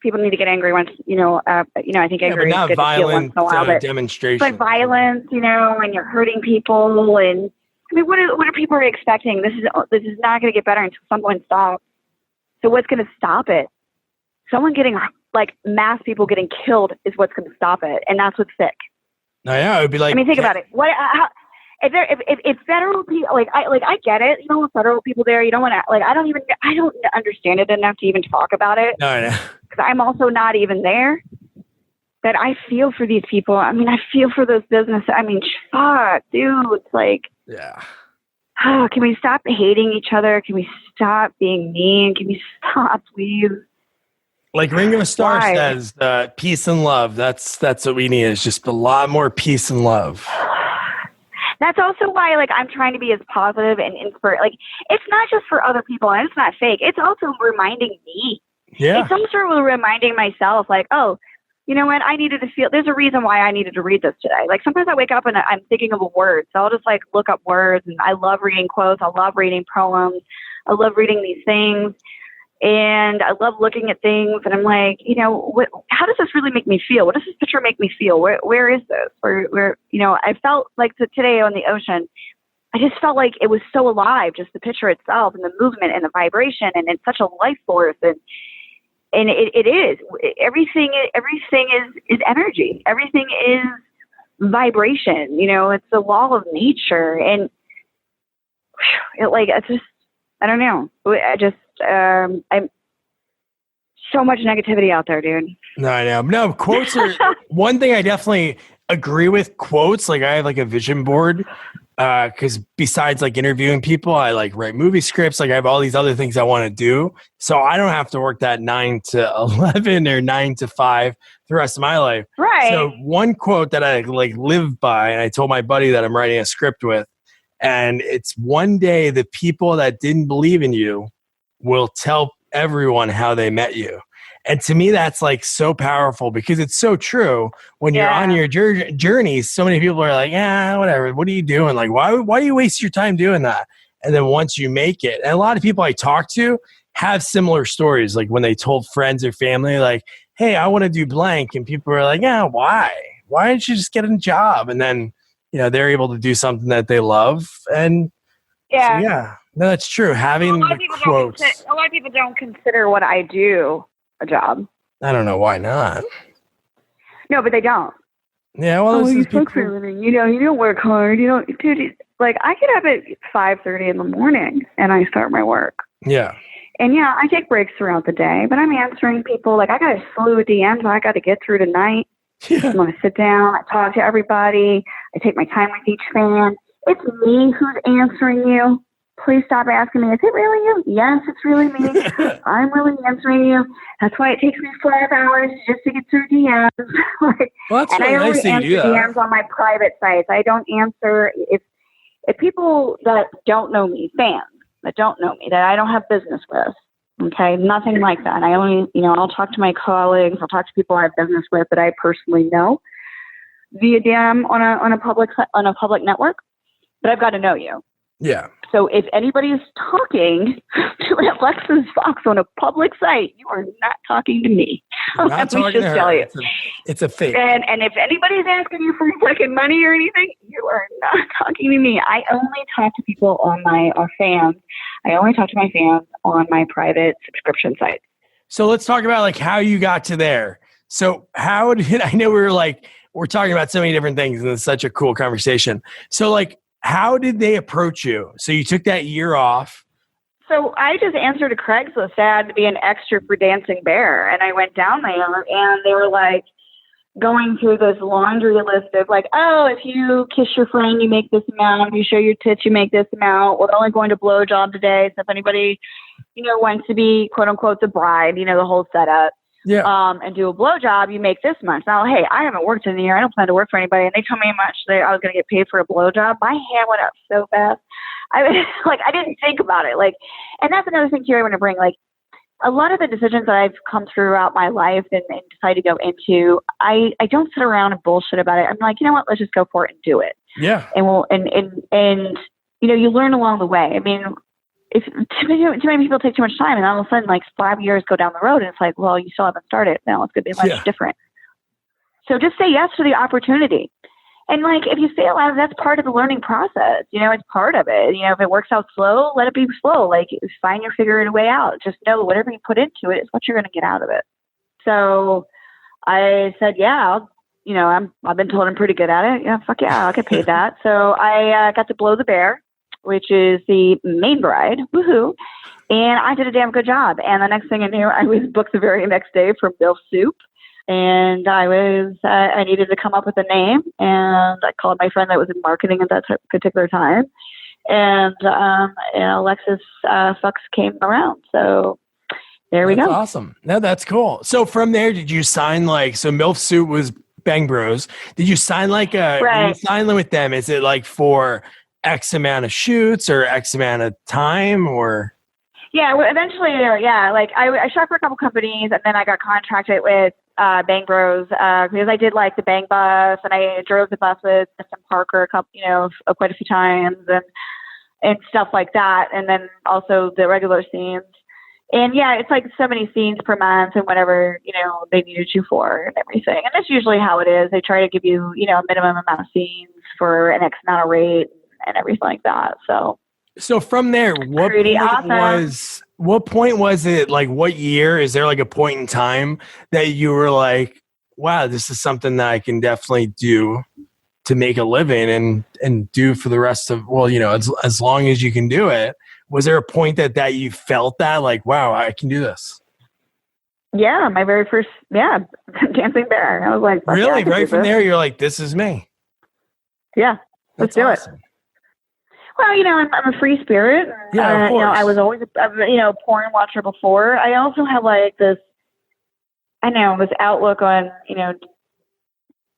Speaker 3: People need to get angry once, I think anger is good to feel once in a while, but
Speaker 2: demonstration.
Speaker 3: But violence, when you're hurting people, and I mean, what are people expecting? This is not going to get better until someone stops. So what's going to stop it? Someone getting, like, mass people getting killed is what's going to stop it, and that's what's sick.
Speaker 2: No, yeah, it would be like.
Speaker 3: I mean, think about it. If federal people, I get it. You don't want federal people there. You don't want to, I don't understand it enough to even talk about it.
Speaker 2: No,
Speaker 3: because I'm also not even there. that I feel for these people. I mean, I feel for those businesses. I mean, fuck, dude. It's like,
Speaker 2: Yeah.
Speaker 3: oh, can we stop hating each other? Can we stop being mean? Can we stop, please?
Speaker 2: Like Ringo Starr
Speaker 3: Why?
Speaker 2: says, peace and love. That's what we need, is just a lot more peace and love.
Speaker 3: That's also why, like, I'm trying to be as positive and inspire. Like, it's not just for other people, and it's not fake. It's also reminding me.
Speaker 2: Yeah.
Speaker 3: It's also reminding myself, like, oh, you know what? I needed to feel. There's a reason why I needed to read this today. Like, sometimes I wake up and I'm thinking of a word, so I'll just like look up words. And I love reading quotes. I love reading poems. I love reading these things. And I love looking at things, and I'm like, you know, how does this really make me feel? What does this picture make me feel? Where is this? Where, you know, I felt like today on the ocean, I just felt like it was so alive, just the picture itself and the movement and the vibration, and it's such a life force. And it is. Everything is energy. Everything is vibration. You know, it's the law of nature. And it's just, I don't know. I'm so much negativity out there, dude.
Speaker 2: No, I know. No, quotes are one thing I definitely agree with. Quotes, like I have like a vision board, because besides like interviewing people, I like write movie scripts. Like I have all these other things I want to do, so I don't have to work that 9 to 11 or 9 to 5 the rest of my life.
Speaker 3: Right.
Speaker 2: So one quote that I like live by, and I told my buddy that I'm writing a script with, and it's, one day the people that didn't believe in you will tell everyone how they met you. And to me, that's like so powerful, because it's so true. When you're on your journey, so many people are like, yeah, whatever. What are you doing? Like, why do you waste your time doing that? And then once you make it, and a lot of people I talk to have similar stories. Like when they told friends or family, like, hey, I want to do blank. And people are like, yeah, why? Why didn't you just get a job? And then, you know, they're able to do something that they love. And
Speaker 3: yeah,
Speaker 2: so, yeah, no, that's true. Having the quotes.
Speaker 3: A lot of people don't consider what I do a job.
Speaker 2: I don't know why not.
Speaker 3: No, but they don't.
Speaker 2: Yeah, well,
Speaker 3: you suck for a living. You know, you don't work hard. You don't, dude. Like I get up at 5:30 in the morning and I start my work.
Speaker 2: Yeah.
Speaker 3: And yeah, I take breaks throughout the day, but I'm answering people. Like I got a slew of DMs I got to get through tonight.
Speaker 2: Yeah.
Speaker 3: I'm gonna sit down. I talk to everybody. I take my time with each fan. It's me who's answering you. Please stop asking me, is it really you? Yes, it's really me. I'm really answering you. That's why it takes me 5 hours just to get through DMs. Like,
Speaker 2: well, that's
Speaker 3: and
Speaker 2: really
Speaker 3: I only
Speaker 2: nice that you
Speaker 3: answer
Speaker 2: do that.
Speaker 3: DMs on my private sites. I don't answer if people that don't know me, fans that don't know me, that I don't have business with. Okay, nothing like that. I only, you know, I'll talk to my colleagues. I'll talk to people I have business with that I personally know via DM on a public network. But I've got to know you.
Speaker 2: Yeah.
Speaker 3: So if anybody is talking to Alexis Fawx on a public site, you are not talking to me.
Speaker 2: Not talking to her.
Speaker 3: Tell you.
Speaker 2: It's a fake.
Speaker 3: And if anybody's asking you for fucking money or anything, you are not talking to me. I only talk to people on our fans. I only talk to my fans on my private subscription site.
Speaker 2: So let's talk about like how you got to there. So how did, I know we're talking about so many different things and it's such a cool conversation. So like, how did they approach you? So you took that year off.
Speaker 3: So I just answered a Craigslist ad to be an extra for Dancing Bear. And I went down there and they were like going through this laundry list of like, oh, if you kiss your friend, you make this amount. If you show your tits, you make this amount. We're only going to blowjob today. So if anybody, you know, wants to be quote unquote the bride, you know, the whole setup.
Speaker 2: Yeah.
Speaker 3: And do a blowjob, you make this much. Now, hey, I haven't worked in a year. I don't plan to work for anybody. And they told me how much I was going to get paid for a blowjob. My hand went up so fast. I didn't think about it. Like, and that's another thing here I want to bring. Like, a lot of the decisions that I've come throughout my life and decided to go into, I don't sit around and bullshit about it. I'm like, you know what? Let's just go for it and do it.
Speaker 2: Yeah.
Speaker 3: And you know, you learn along the way. I mean, if too many people take too much time and all of a sudden like 5 years go down the road and it's like, well, you still haven't started. Now it's going to be much different. So just say yes to the opportunity. And like, if you fail out, that's part of the learning process. You know, it's part of it. You know, if it works out slow, let it be slow. Like find your figure a way out. Just know whatever you put into it is what you're going to get out of it. So I said, yeah, I've been told I'm pretty good at it. Yeah, fuck yeah, I'll get paid that. So I got to blow the bear, which is the main bride. Woohoo. And I did a damn good job. And the next thing I knew, I was booked the very next day for Bill Soup. and I needed to come up with a name, and I called my friend that was in marketing at that particular time, and Alexis Fawx came around. So there we go.
Speaker 2: That's awesome. No, that's cool. So from there, did you sign so MILF Suit was Bang Bros. Did you sign when you sign with them, is it for X amount of shoots or X amount of time or?
Speaker 3: Yeah, well, eventually, I shot for a couple companies, and then I got contracted with Bang Bros because I did the Bang Bus, and I drove the bus with Justin Parker quite a few times, and stuff like that, and then also the regular scenes. And yeah, it's so many scenes per month and whatever, they needed you for and everything. And that's usually how it is. They try to give you, a minimum amount of scenes for an X amount of rate and everything like that.
Speaker 2: So from there, what point was it, what year? Is there a point in time that you were like, wow, this is something that I can definitely do to make a living and do for the rest of, as long as you can do it? Was there a point that you felt that wow, I can do this?
Speaker 3: Yeah, my very first, Dancing Bear. I was like,
Speaker 2: really?
Speaker 3: Yeah,
Speaker 2: right from there, you're like, this is me.
Speaker 3: Yeah, let's do
Speaker 2: awesome.
Speaker 3: it. Well, I'm a free spirit.
Speaker 2: Yeah, of course.
Speaker 3: I was always, a porn watcher before. I also have this, this outlook on,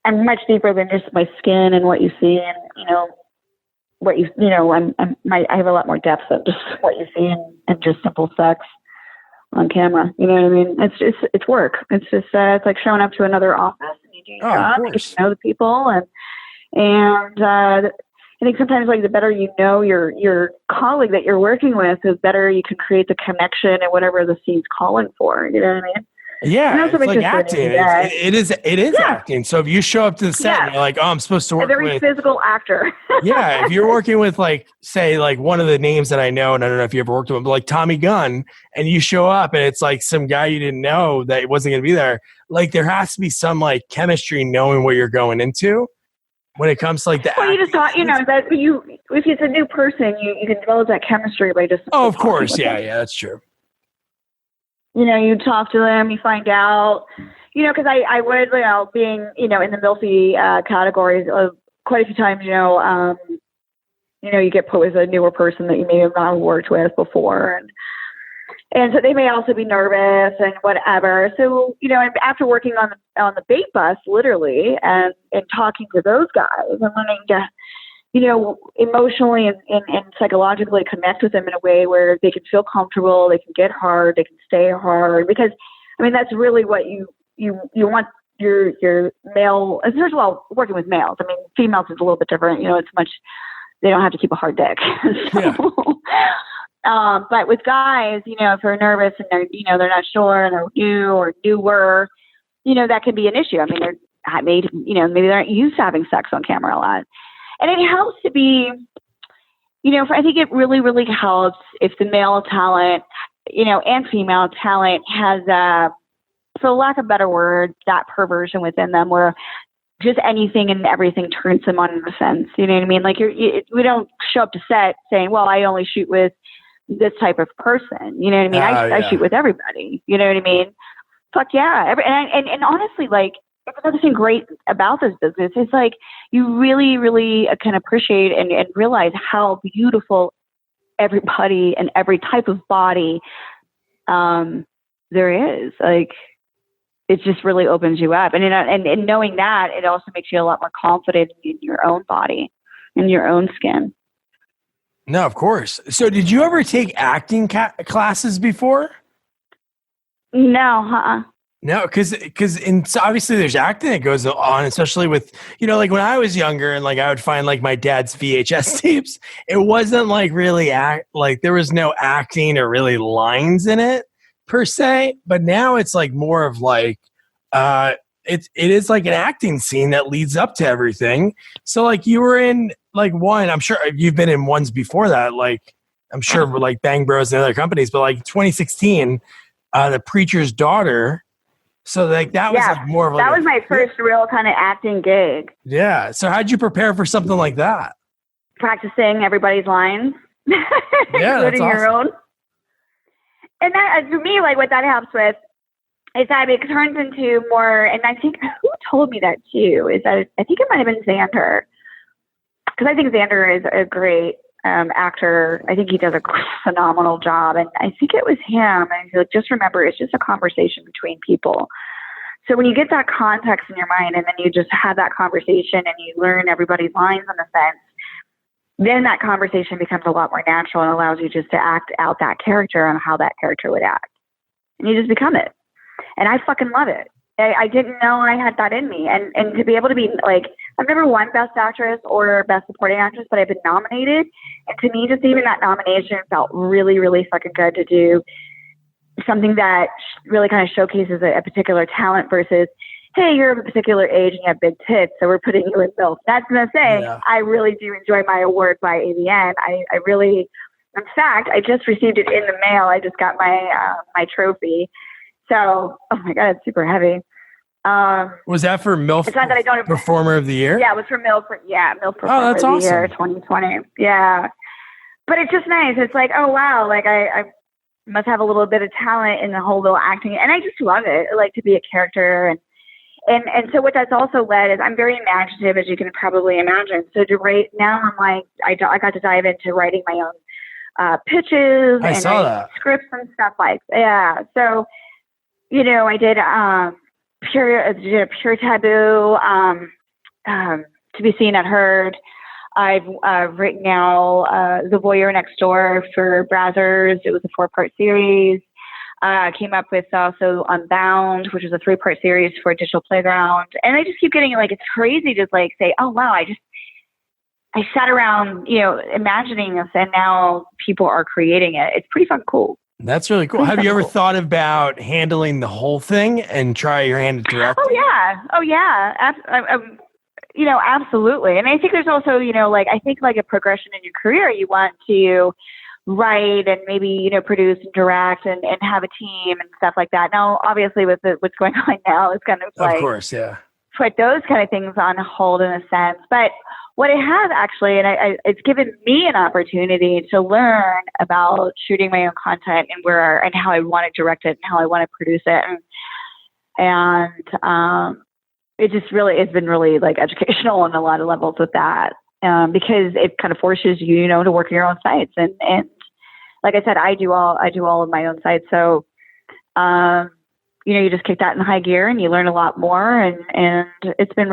Speaker 3: I'm much deeper than just my skin and what you see, and I have a lot more depth than just what you see and just simple sex on camera. You know what I mean? It's work. It's just it's like showing up to another office and you do your job, you get to know the people, and I think sometimes the better you know your colleague that you're working with, the better you can create the connection and whatever the scene's calling for. You know what I mean?
Speaker 2: Yeah, it's like acting. It is acting. So if you show up to the set and you're like, oh, I'm supposed to work with... A very
Speaker 3: physical actor.
Speaker 2: Yeah, if you're working with say one of the names that I know, and I don't know if you ever worked with him, but Tommy Gunn, and you show up and it's some guy you didn't know that wasn't going to be there, there has to be some chemistry knowing what you're going into when it comes to the
Speaker 3: well, you just thought, that if it's a new person, you can develop that chemistry by just...
Speaker 2: Oh, of course. Yeah, that's true.
Speaker 3: You talk to them, you find out, because I would, being, in the MILFy categories, quite a few times, you get put with a newer person that you may have not worked with before. And so they may also be nervous and whatever. So, after working on the bait bus, literally, and talking to those guys and learning to, emotionally and psychologically connect with them in a way where they can feel comfortable, they can get hard, they can stay hard. Because, that's really what you want your male, first of all, working with males. Females is a little bit different. They don't have to keep a hard dick. But with guys, if they're nervous and they're not sure and they're new or newer, that can be an issue. Maybe they aren't used to having sex on camera a lot. And it helps to be, I think it really, really helps if the male talent, and female talent has, for lack of a better word, that perversion within them where just anything and everything turns them on in a sense. You know what I mean? We don't show up to set saying, well, I only shoot with this type of person. You know what I mean? I shoot with everybody. You know what I mean? Fuck yeah. And honestly, it's another thing great about this business. It's you really, really can appreciate and realize how beautiful everybody and every type of body there is. It just really opens you up. And knowing that, it also makes you a lot more confident in your own body and your own skin.
Speaker 2: No, of course. So did you ever take acting classes before?
Speaker 3: No,
Speaker 2: No, because obviously there's acting that goes on, especially with, when I was younger and I would find my dad's VHS tapes, it wasn't really there was no acting or really lines in it per se. But now it's more of it is an acting scene that leads up to everything. So you were in one, I'm sure you've been in ones before that, I'm sure Bang Bros and other companies, but 2016, The Preacher's Daughter. So that was more of
Speaker 3: that was my first real kind of acting gig.
Speaker 2: Yeah. So how'd you prepare for something like that?
Speaker 3: Practicing everybody's lines, including your own. And that, for me, what that helps with it's that it turns into more, and I think who told me that too, is that I think it might have been Xander. Because I think Xander is a great actor. I think he does a phenomenal job. And I think it was him. And like, just remember, it's just a conversation between people. So when you get that context in your mind and then you just have that conversation and you learn everybody's lines on the fence, then that conversation becomes a lot more natural and allows you just to act out that character and how that character would act. And you just become it. And I fucking love it. I didn't know I had that in me. And to be able to be like, I've never won Best Actress or Best Supporting Actress, but I've been nominated. And to me, just even that nomination felt really, really fucking good to do something that really kind of showcases a particular talent versus, hey, you're of a particular age and you have big tits, so we're putting you in MILF. That's what I'm saying. Yeah. I really do enjoy my award by AVN. I really, in fact, I just received it in the mail. I just got my trophy. So, oh my God, it's super heavy.
Speaker 2: Was that for MILF
Speaker 3: it's not that I don't
Speaker 2: Performer of the Year?
Speaker 3: Yeah, it was for MILF. MILF Performer
Speaker 2: of
Speaker 3: the Year 2020. Yeah. But it's just nice. It's like, oh, wow, like I must have a little bit of talent in the whole little acting. And I just love it. I like to be a character. And so what that's also led is I'm very imaginative, as you can probably imagine. So to write, now I'm like, I got to dive into writing my own pitches and scripts and stuff like that. Yeah. So, you know, I did Pure Taboo, To Be Seen and Heard. I've written now The Voyeur Next Door for Brazzers. It was a 4-part series. Came up with also Unbound, which was a 3-part series for Digital Playground. And I just keep getting, like, it's crazy to, like, say, oh, wow, I sat around, you know, imagining this, and now people are creating it. It's pretty fucking cool.
Speaker 2: That's really cool. Have you ever thought about handling the whole thing and try your hand at directing?
Speaker 3: Oh yeah. You know, absolutely. And I think there's also, you know, like, I think like a progression in your career, you want to write and maybe, you know, produce and direct and have a team and stuff like that. Now, obviously with what's going on now, it's kind of like,
Speaker 2: of course, yeah,
Speaker 3: put those kind of things on hold in a sense. But what it has actually, and it's given me an opportunity to learn about shooting my own content and how I want to direct it and how I want to produce it. And it just really, it's been really like educational on a lot of levels with that. Because it kind of forces you, you know, to work your own sites. And like I said, I do all of my own sites. So, you know, you just kick that in high gear and you learn a lot more. And it's been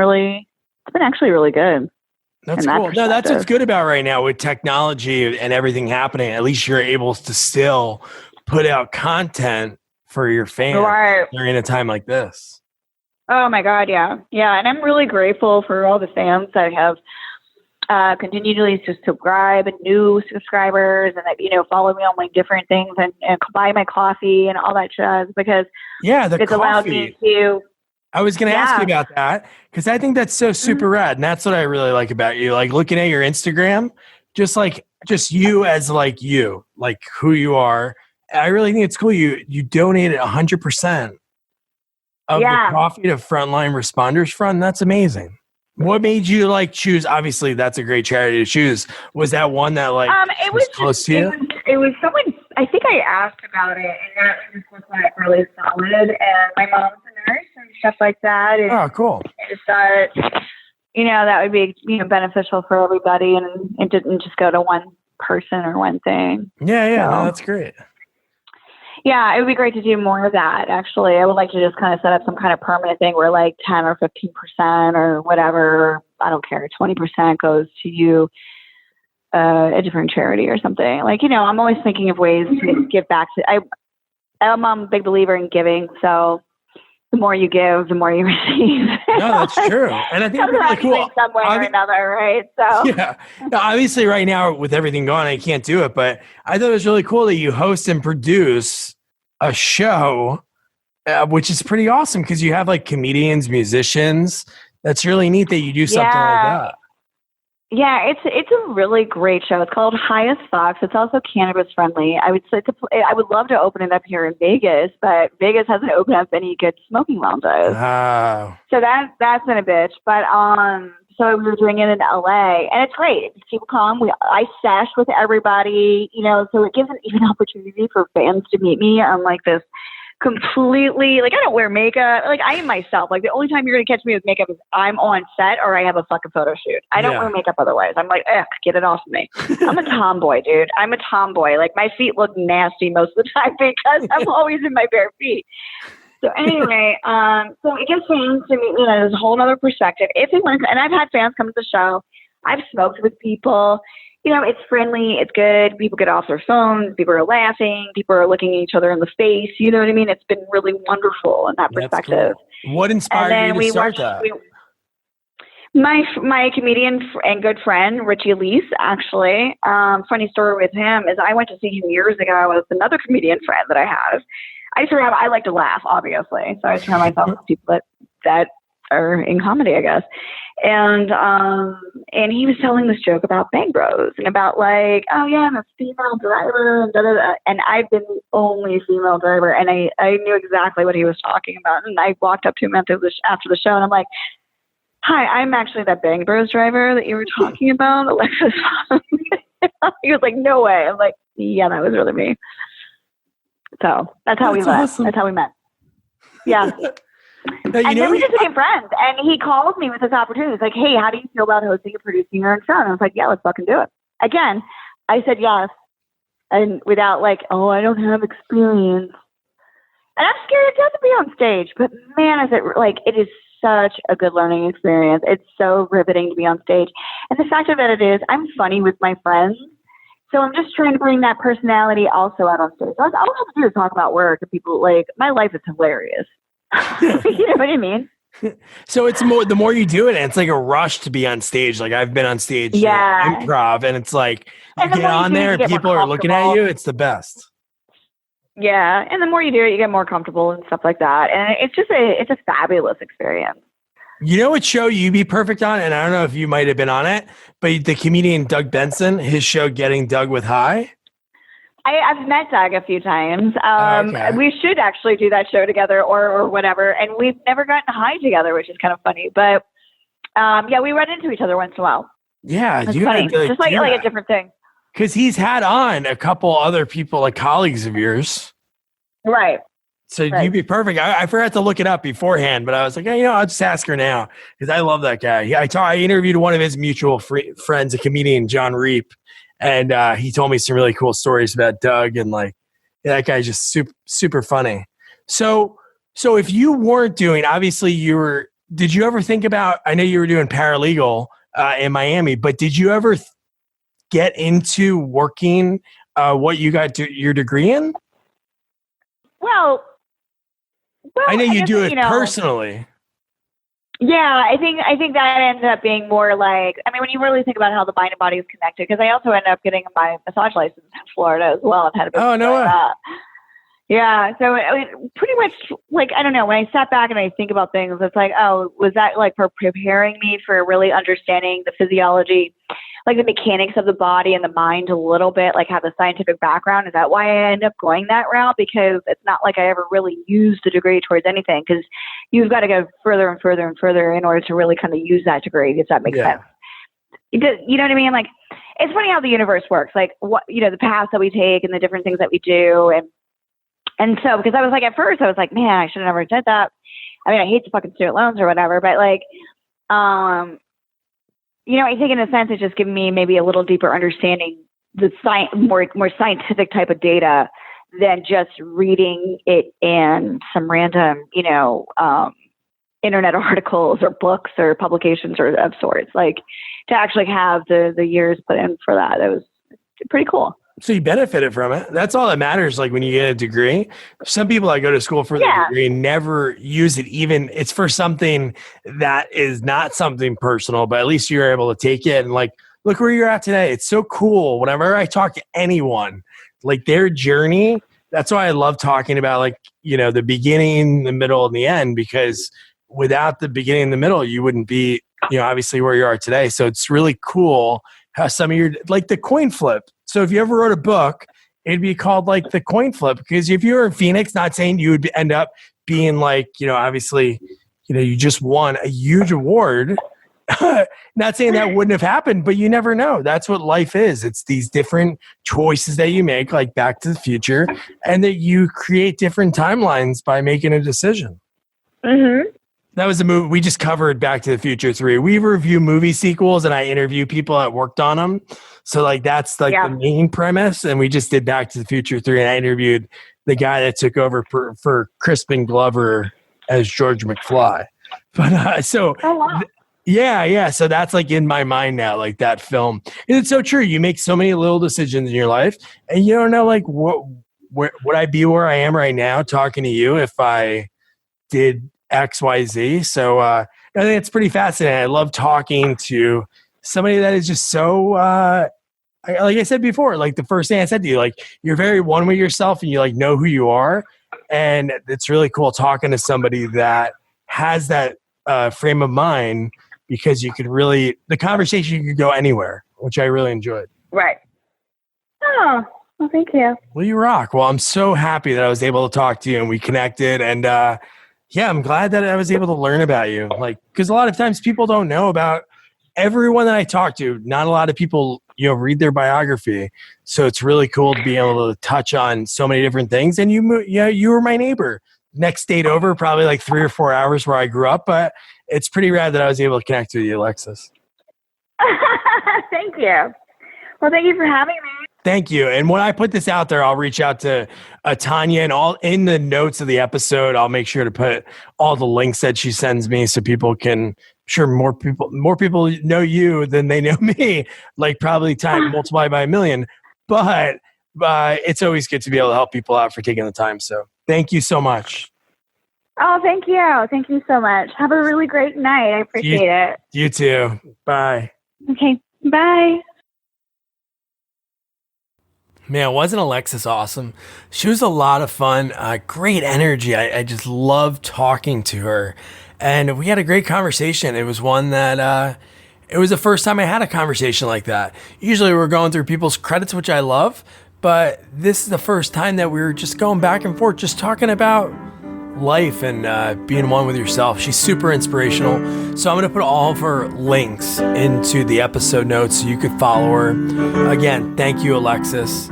Speaker 3: actually really good.
Speaker 2: That's cool. No, that's what's good about right now with technology and everything happening. At least you're able to still put out content for your fans during a time like this.
Speaker 3: Oh my God. Yeah. Yeah. And I'm really grateful for all the fans that have continually subscribe and new subscribers and that, you know, follow me on my different things and buy my coffee and all that jazz, because it's allowed me to.
Speaker 2: I was going to ask you about that because I think that's so super rad. And that's what I really like about you. Like looking at your Instagram, just you as like who you are. I really think it's cool. You donated 100% of the coffee to Frontline Responders Front. That's amazing. What made you like choose? Obviously, that's a great charity to choose. Was that one that like
Speaker 3: it was
Speaker 2: close to you?
Speaker 3: It was someone. I think I asked about it, and that just looked like really solid. And my mom's a nurse and stuff like that. And
Speaker 2: oh, cool!
Speaker 3: I just thought, you know, that would be, you know, beneficial for everybody, and it didn't just go to one person or one thing.
Speaker 2: Yeah, so, no, that's great.
Speaker 3: Yeah, it would be great to do more of that, actually. I would like to just kind of set up some kind of permanent thing where like 10 or 15% or whatever, I don't care, 20% goes to you, a different charity or something. Like, you know, I'm always thinking of ways to give back to, I'm a big believer in giving, so the more you give, the more you receive.
Speaker 2: No, that's true. And I think it's really cool.
Speaker 3: Some way or another, right? So
Speaker 2: yeah. Now, obviously right now with everything going, I can't do it, but I thought it was really cool that you host and produce a show, which is pretty awesome because you have like comedians, musicians. That's really neat that you do something like that.
Speaker 3: Yeah, it's a really great show. It's called Highest Fawx. It's also cannabis friendly. I would love to open it up here in Vegas, but Vegas hasn't opened up any good smoking lounges.
Speaker 2: Oh.
Speaker 3: So that's been a bitch. But so we were doing it in LA, and it's great. People come. I sesh with everybody, you know. So it gives an even opportunity for fans to meet me on like this completely, like, I don't wear makeup. Like, I am myself. Like, the only time you're going to catch me with makeup is I'm on set or I have a fucking photo shoot. I don't wear makeup otherwise. I'm like, get it off of me. I'm a tomboy, dude. I'm a tomboy. Like, my feet look nasty most of the time because I'm always in my bare feet. So anyway, so it gives fans to me, there's a whole other perspective. If they want to, and I've had fans come to the show. I've smoked with people. It's friendly. It's good. People get off their phones. People are laughing. People are looking at each other in the face. You know what I mean? It's been really wonderful in that perspective.
Speaker 2: Cool. What inspired you to start that?
Speaker 3: My comedian and good friend, Richie Elise, actually, funny story with him is I went to see him years ago with another comedian friend that I have. I like to laugh, obviously. So I surround myself with people that are in comedy, I guess. And he was telling this joke about Bang Bros and about like, oh yeah, I'm a female driver and da-da-da. And I've been the only female driver, and I knew exactly what he was talking about. And I walked up to him after the show, and I'm like, hi, I'm actually that Bang Bros driver that you were talking about, Alexis Fawx. He was like, no way. I'm like, yeah, that was really me. So that's how we met.
Speaker 2: Awesome.
Speaker 3: That's how we met. Yeah. And then we just became friends. And he called me with this opportunity. He's like, hey, how do you feel about hosting and producing your own show? And I was like, yeah, let's fucking do it. Again, I said yes. And without like, oh, I don't have experience. And I'm scared to death to be on stage. But man, it is such a good learning experience. It's so riveting to be on stage. And the fact of it is, I'm funny with my friends. So I'm just trying to bring that personality also out on stage. So all I have to do is talk about work, and people like, my life is hilarious. You know what I mean?
Speaker 2: So it's the more you do it, and it's like a rush to be on stage. Like I've been on stage, improv, and it's like you get on there and people are looking at you. It's the best.
Speaker 3: Yeah, and the more you do it, you get more comfortable and stuff like that. And it's a fabulous experience.
Speaker 2: You know what show you'd be perfect on? And I don't know if you might have been on it, but the comedian Doug Benson, his show Getting Doug with High.
Speaker 3: I've met Doug a few times.
Speaker 2: Okay.
Speaker 3: We should actually do that show together or whatever. And we've never gotten high together, which is kind of funny. But we run into each other once in a while.
Speaker 2: Yeah,
Speaker 3: it's funny. Just like a different thing.
Speaker 2: Because he's had on a couple other people, like colleagues of yours.
Speaker 3: Right.
Speaker 2: So you'd be perfect. I forgot to look it up beforehand, but I was like, hey, I'll just ask her now because I love that guy. I interviewed one of his mutual friends, a comedian, John Reap, and he told me some really cool stories about Doug, and like that guy's just super, super funny. So if you weren't doing, obviously did you ever think about, I know you were doing paralegal in Miami, but did you ever get into working what you got your degree in?
Speaker 3: Well,
Speaker 2: I know you do it personally.
Speaker 3: Yeah, I think that ends up being more like, I mean, when you really think about how the mind and body is connected, because I also ended up getting my massage license in Florida as well and had a business
Speaker 2: no way.
Speaker 3: That. Yeah, so pretty much like, I don't know, when I sat back and I think about things, it's like, oh, was that like for preparing me for really understanding the physiology, like the mechanics of the body and the mind a little bit, like have the scientific background? Is that why I ended up going that route? Because it's not like I ever really used the degree towards anything, because you've got to go further and further and further in order to really kind of use that degree, if that makes sense. You know what I mean? Like, it's funny how the universe works, like what, the paths that we take and the different things that we do. And so, because I was like, at first I was like, man, I should have never did that. I mean, I hate the fucking student loans or whatever, but like, I think in a sense, it's just given me maybe a little deeper understanding the more scientific type of data than just reading it in some random, internet articles or books or publications or of sorts. Like to actually have the years put in for that, it was pretty cool.
Speaker 2: So you benefited from it. That's all that matters. Like when you get a degree, some people that go to school for the degree never use it. Even it's for something that is not something personal, but at least you're able to take it and like, look where you're at today. It's so cool. Whenever I talk to anyone, like their journey, that's why I love talking about like, the beginning, the middle, and the end, because without the beginning and the middle, you wouldn't be, obviously where you are today. So it's really cool how some of your, like the coin flip. So if you ever wrote a book, it'd be called like the coin flip, because if you were in Phoenix, not saying you would end up being like, obviously, you just won a huge award not saying that wouldn't have happened, but you never know. That's what life is. It's these different choices that you make, like Back to the Future, and that you create different timelines by making a decision.
Speaker 3: Mm-hmm.
Speaker 2: That was the movie we just covered, Back to the Future 3. We review movie sequels, and I interview people that worked on them. So, like, that's like the main premise. And we just did Back to the Future 3, and I interviewed the guy that took over for Crispin Glover as George McFly. But so, yeah. So that's like in my mind now, like that film. And it's so true. You make so many little decisions in your life, and you don't know, like, where would I be where I am right now talking to you if I did XYZ. So I think it's pretty fascinating. I love talking to somebody that is just so, like I said before, like the first thing I said to you, like you're very one with yourself and you like know who you are. And it's really cool talking to somebody that has that frame of mind, because you could really, the conversation could go anywhere, which I really enjoyed.
Speaker 3: Right. Oh, well, thank you.
Speaker 2: Well, you rock. Well, I'm so happy that I was able to talk to you and we connected. And yeah, I'm glad that I was able to learn about you. Like, because a lot of times people don't know about everyone that I talk to. Not a lot of people, read their biography. So it's really cool to be able to touch on so many different things. And you were my neighbor. Next state over, probably like 3 or 4 hours where I grew up. But it's pretty rad that I was able to connect with you, Alexis.
Speaker 3: Thank you. Well, thank you for having me.
Speaker 2: Thank you. And when I put this out there, I'll reach out to Tanya, and all in the notes of the episode, I'll make sure to put all the links that she sends me so people can, sure, more people know you than they know me, like probably time multiply by 1,000,000. But it's always good to be able to help people out for taking the time. So thank you so much.
Speaker 3: Oh, thank you. Thank you so much. Have a really great night. I appreciate it.
Speaker 2: You too. Bye.
Speaker 3: Okay. Bye.
Speaker 2: Man, wasn't Alexis awesome? She was a lot of fun, great energy. I just loved talking to her. And we had a great conversation. It was one that, it was the first time I had a conversation like that. Usually we're going through people's credits, which I love. But this is the first time that we were just going back and forth, just talking about life and being one with yourself. She's super inspirational. So I'm going to put all of her links into the episode notes so you could follow her. Again, thank you, Alexis.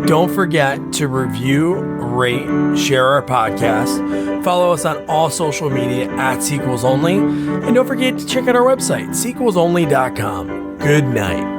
Speaker 2: Don't forget to review, rate, share our podcast. Follow us on all social media at Sequels Only. And don't forget to check out our website, sequelsonly.com. Good night.